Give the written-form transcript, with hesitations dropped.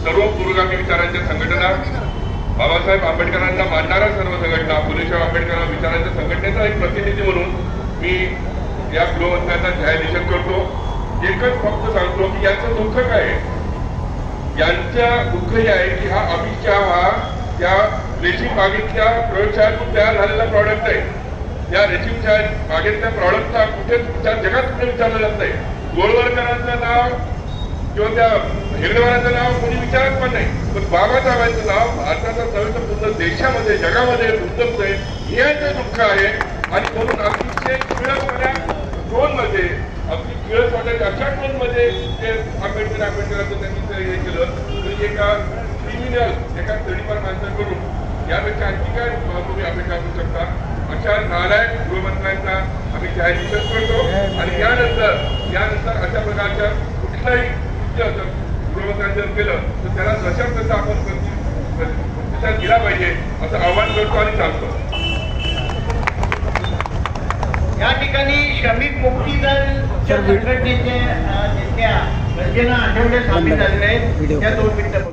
सर्व पुरोगामी विचारांच्या संघटना, बाबासाहेब आंबेडकरांना मानणाऱ्या सर्व संघटना, फुलेशाह आंबेडकर विचारांच्या संघटनेचा एक प्रतिनिधी म्हणून मी या गृहमंत्र्यांना न्यायाधीश करतो. एकच फक्त सांगतो की यांचं दुःख काय आहे. यांच्या दुःख हे आहे की हा अमित शहा हा त्या रेशीम बागेतल्या प्रयोगशाळेतून तयार झालेला प्रॉडक्ट आहे. या रेशीम बागेतल्या प्रॉडक्टचा कुठे जगात कुठे विचारलं जात नाही. गोळवलकरांचं नाव किंवा त्या हेगडेवारांचं नाव कोणी विचारत पण नाही, पण बाबासाहेबांचं नाव भारताचा नव्हे पूर्ण देशामध्ये जगामध्ये रुजत आहे. हे यांचं दुःख आहे. आणि म्हणून अतिशय किळसवाल्या टोनमध्ये, अगदी किळसवाल्याच्या अशा टोनमध्ये ते आंबेडकरांचं त्यांनी हे केलं म्हणजे एका क्रिमिनल, एका तडीपार माणसाकडून यापेक्षा आणखी काय तुम्ही अपेक्षा करू शकता. अशा नालायक गृहमंत्र्यांचा आम्ही न्यायाधीश करतो. आणि यानंतर अशा प्रकारच्या कुठलाही गृहमंत्र्यांनी जर केलं तर त्याला जशा आपण प्रतिसाद दिला पाहिजे असं आवाहन करतो आणि चालतो. या ठिकाणी श्रमिक मुक्ती दल संघटनेचे नेत्या रंजना आठवले सामील झालेले आहेत. त्या 2 मिनिटं